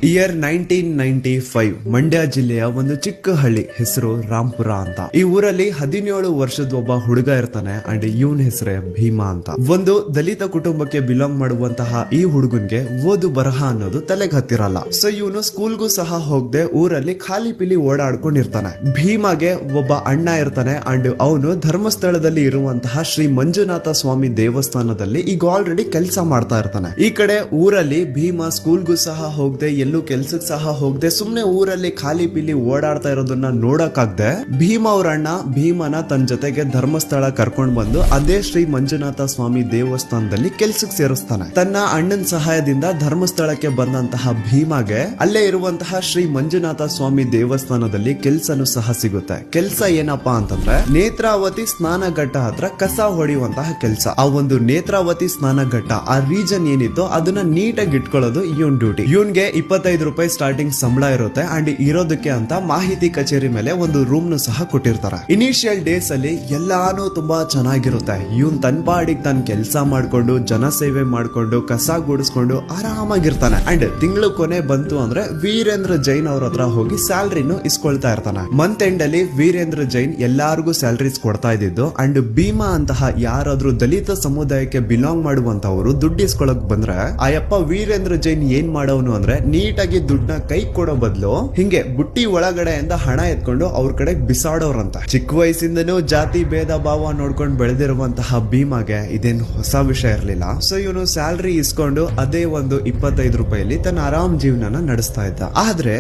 Year 1995 Mandya ಜಿಲ್ಲೆಯ ಒಂದು ಚಿಕ್ಕ ಹಳ್ಳಿ, ಹೆಸರು ರಾಂಪುರ ಅಂತ. ಈ ಊರಲ್ಲಿ 17 ವರ್ಷದ ಒಬ್ಬ ಹುಡುಗ ಇರ್ತಾನೆ ಅಂಡ್ ಇವನ್ ಹೆಸರೇ ಭೀಮಾ ಅಂತ. ಒಂದು ದಲಿತ ಕುಟುಂಬಕ್ಕೆ ಬಿಲಾಂಗ್ ಮಾಡುವಂತಹ ಈ ಹುಡುಗನ್ಗೆ ಓದು ಬರಹ ಅನ್ನೋದು ತಲೆಗೆ ಹತ್ತಿರಲ್ಲ. ಸೊ ಇವನು ಸ್ಕೂಲ್ಗೂ ಸಹ ಹೋಗದೆ ಊರಲ್ಲಿ ಖಾಲಿ ಪಿಲಿ ಓಡಾಡ್ಕೊಂಡಿರ್ತಾನೆ. ಭೀಮಾಗೆ ಒಬ್ಬ ಅಣ್ಣ ಇರ್ತಾನೆ ಅಂಡ್ ಅವನು ಧರ್ಮಸ್ಥಳದಲ್ಲಿ ಇರುವಂತಹ ಶ್ರೀ ಮಂಜುನಾಥ ಸ್ವಾಮಿ ದೇವಸ್ಥಾನದಲ್ಲಿ ಈಗ ಆಲ್ರೆಡಿ ಕೆಲಸ ಮಾಡ್ತಾ ಇರ್ತಾನೆ. ಈ ಕಡೆ ಊರಲ್ಲಿ ಭೀಮಾ ಸ್ಕೂಲ್ಗೂ ಸಹ ಹೋಗದೆ, ಎಲ್ಲೂ ಕೆಲ್ಸಕ್ಕೆ ಸಹ ಹೋಗದೆ, ಸುಮ್ನೆ ಊರಲ್ಲಿ ಖಾಲಿ ಪಿಲಿ ಓಡಾಡ್ತಾ ಇರೋದನ್ನ ನೋಡಕ್ಕಾಗ್ದೆ ಭೀಮಾ ಅವ್ರ ಅಣ್ಣ ಭೀಮನ ತನ್ನ ಜೊತೆಗೆ ಧರ್ಮಸ್ಥಳ ಕರ್ಕೊಂಡ್ ಬಂದು ಅದೇ ಶ್ರೀ ಮಂಜುನಾಥ ಸ್ವಾಮಿ ದೇವಸ್ಥಾನದಲ್ಲಿ ಕೆಲ್ಸಕ್ಕೆ ಸೇರಿಸ್ತಾನೆ. ತನ್ನ ಅಣ್ಣನ ಸಹಾಯದಿಂದ ಧರ್ಮಸ್ಥಳಕ್ಕೆ ಬಂದಂತಹ ಭೀಮಾಗೆ ಅಲ್ಲೇ ಇರುವಂತಹ ಶ್ರೀ ಮಂಜುನಾಥ ಸ್ವಾಮಿ ದೇವಸ್ಥಾನದಲ್ಲಿ ಕೆಲ್ಸನೂ ಸಹ ಸಿಗುತ್ತೆ. ಕೆಲ್ಸ ಏನಪ್ಪಾ ಅಂತಂದ್ರೆ ನೇತ್ರಾವತಿ ಸ್ನಾನಘಟ್ಟ ಹತ್ರ ಕಸ ಹೊಡೆಯುವಂತಹ ಕೆಲಸ. ಆ ಒಂದು ನೇತ್ರಾವತಿ ಸ್ನಾನಘಟ್ಟ ಆ ರೀಜನ್ ಏನಿತ್ತು ಅದನ್ನ ನೀಟಾಗಿ ಇಟ್ಕೊಳ್ಳೋದು ಇವನ್ ಡ್ಯೂಟಿ. ಇವನ್ಗೆ 25 ರೂಪಾಯಿ ಸ್ಟಾರ್ಟಿಂಗ್ ಸಂಬಳ ಇರುತ್ತೆ ಅಂಡ್ ಇರೋದಕ್ಕೆ ಅಂತ ಮಾಹಿತಿ ಕಚೇರಿ ಮೇಲೆ ಒಂದು ರೂಮ್ ನು ಸಹ ಕೊಟ್ಟಿರ್ತಾರೆ. ಇನಿಷಿಯಲ್ ಡೇಸ್ ಅಲ್ಲಿ ಎಲ್ಲಾನು ತುಂಬಾ ಚೆನ್ನಾಗಿರುತ್ತೆ. ಇವನ್ ತನ್ನ ಪಾಡಿಗೆ ತಾನು ಕೆಲಸ ಮಾಡ್ಕೊಂಡು, ಜನ ಸೇವೆ ಮಾಡ್ಕೊಂಡು, ಕಸ ಗುಡಿಸ್ಕೊಂಡು ಆರಾಮಾಗಿರ್ತಾನೆ. ಅಂಡ್ ತಿಂಗಳು ಕೊನೆ ಬಂತು ಅಂದ್ರೆ ವೀರೇಂದ್ರ ಜೈನ್ ಅವ್ರ ಹತ್ರ ಹೋಗಿ ಸ್ಯಾಲ್ರಿನು ಇಸ್ಕೊಳ್ತಾ ಇರ್ತಾನೆ. ಮಂತ್ ಎಂಡ್ ಅಲ್ಲಿ ವೀರೇಂದ್ರ ಜೈನ್ ಎಲ್ಲಾರ್ಗು ಸ್ಯಾಲ್ರೀಸ್ ಕೊಡ್ತಾ ಇದ್ದಿದ್ದು. ಅಂಡ್ ಭೀಮಾ ಅಂತಹ ಯಾರಾದ್ರೂ ದಲಿತ ಸಮುದಾಯಕ್ಕೆ ಬಿಲಾಂಗ್ ಮಾಡುವಂತವರು ದುಡ್ಡು ಇಸ್ಕೊಳಕ್ ಬಂದ್ರೆ ಆಯಪ್ಪ ವೀರೇಂದ್ರ ಜೈನ್ ಏನ್ ಮಾಡೋನು ಅಂದ್ರೆ ನೀಟಾಗಿ ದುಡ್ಡನ್ನ ಕೈ ಕೊಡೋ ಬದಲು ಹಿಂಗೆ ಬುಟ್ಟಿ ಒಳಗಡೆಯಿಂದ ಹಣ ಎತ್ಕೊಂಡು ಅವ್ರ ಕಡೆ ಬಿಸಾಡೋರಂತ. ಚಿಕ್ಕ ವಯಸ್ಸಿಂದನೂ ಜಾತಿ ಭೇದ ಭಾವ ನೋಡ್ಕೊಂಡು ಬೆಳೆದಿರುವಂತಹ ಭೀಮಾಗೆ ಇದೇನು ಹೊಸ ವಿಷಯ ಇರ್ಲಿಲ್ಲ. ಸೊ ಇವನು ಸ್ಯಾಲ್ರಿ ಇಸ್ಕೊಂಡು ಅದೇ ಒಂದು 25 ರೂಪಾಯಿಲಿ ತನ್ನ ಆರಾಮ್ ಜೀವನನ ನಡೆಸ್ತಾ ಇದ್ದ. ಆದ್ರೆ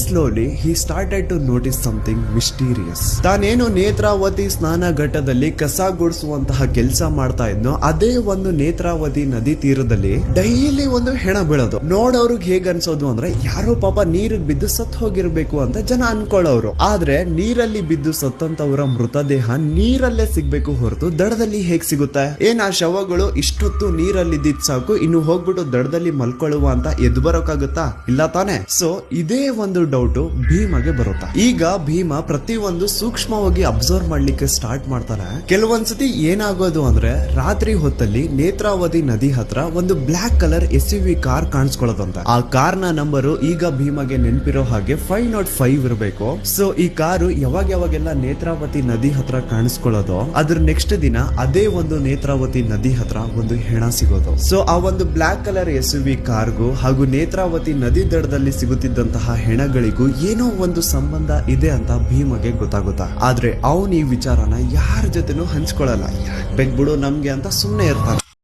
slowly he started to notice something mysterious. ತಾನೇನು ನೇತ್ರಾವತಿ ಸ್ನಾನ ಘಟ್ಟದಲ್ಲಿ ಕಸ ಗುಡಿಸುವಂತಹ ಕೆಲಸ ಮಾಡ್ತಾ ಇದ್ನೋ ಅದೇ ಒಂದು ನೇತ್ರಾವತಿ ನದಿ ತೀರದಲ್ಲಿ ಡೈಲಿ ಒಂದು ಹೆಣ ಬೀಳೋದು. ನೋಡೋರ್ಗ್ ಹೇಗ್ ಅನ್ಸೋದು ಅಂದ್ರೆ ಯಾರೋ ಪಾಪ ನೀರಿಗೆ ಬಿದ್ದು ಸತ್ ಹೋಗಿರ್ಬೇಕು ಅಂತ ಜನ ಅನ್ಕೊಳ್ಳೋರು. ಆದ್ರೆ ನೀರಲ್ಲಿ ಬಿದ್ದು ಸತ್ತಂತವರ ಮೃತದೇಹ ನೀರಲ್ಲೇ ಸಿಗ್ಬೇಕು ಹೊರತು ದಡದಲ್ಲಿ ಹೇಗ್ ಸಿಗುತ್ತೆ? ಏನ್ ಆ ಶವಗಳು ಇಷ್ಟೊತ್ತು ನೀರಲ್ಲಿ ಇದ್ದಿದ್ ಸಾಕು, ಇನ್ನು ಹೋಗ್ಬಿಟ್ಟು ದಡದಲ್ಲಿ ಮಲ್ಕೊಳ್ಳುವ ಅಂತ ಎದ್ದು ಬರೋಕಾಗುತ್ತಾ? ಇಲ್ಲ ತಾನೆ. ಸೊ ಇದೇ ಒಂದು ಡೌಟ್ ಭೀಮಾಗೆ ಬರುತ್ತಾ. ಈಗ ಭೀಮಾ ಪ್ರತಿಯೊಂದು ಸೂಕ್ಷ್ಮವಾಗಿ ಅಬ್ಸರ್ವ್ ಮಾಡ್ಲಿಕ್ಕೆ ಸ್ಟಾರ್ಟ್ ಮಾಡ್ತಾನೆ. ಕೆಲವೊಂದ್ಸತಿ ಏನಾಗೋದು ಅಂದ್ರೆ ರಾತ್ರಿ ಹೊತ್ತಲ್ಲಿ ನೇತ್ರಾವತಿ ನದಿ ಹತ್ರ ಒಂದು ಬ್ಲಾಕ್ ಕಲರ್ SUV ಕಾರ್ ಕಾಣಿಸ್ಕೊಳ್ಳೋದಂತ. ಆ ಕಾರ್ ನ ನಂಬರ್ ಈಗ ಭೀಮಾಗೆ ನೆನಪಿರೋ ಹಾಗೆ 505 ಇರಬೇಕು. ಸೊ ಈ ಕಾರು ಯಾವಾಗೆಲ್ಲ ನೇತ್ರಾವತಿ ನದಿ ಹತ್ರ ಕಾಣಿಸ್ಕೊಳ್ಳೋದು, ಅದ್ರ ನೆಕ್ಸ್ಟ್ ದಿನ ಅದೇ ಒಂದು ನೇತ್ರಾವತಿ ನದಿ ಹತ್ರ ಒಂದು ಹೆಣ ಸಿಗೋದು. ಸೊ ಆ ಒಂದು ಬ್ಲಾಕ್ ಕಲರ್ SUV ಕಾರ್ಗೂ ಹಾಗೂ ನೇತ್ರಾವತಿ ನದಿ ದಡದಲ್ಲಿ ಸಿಗುತ್ತಿದ್ದಂತಹ ಹೆಣಗಳಿಗೂ ಏನೋ ಒಂದು ಸಂಬಂಧ ಇದೆ ಅಂತ ಭೀಮಗೆ ಗೊತ್ತಾಗುತ್ತಾ. ಆದ್ರೆ ಅವನ್ ಈ ವಿಚಾರನ ಯಾರ ಜೊತೆನೂ ಹಂಚ್ಕೊಳ್ಳಲ್ಲ. ಯಾಕೆ ಬಿಡು ನಮ್ಗೆ ಅಂತ ಸುಮ್ನೆ ಇರ್ತಾನೆ.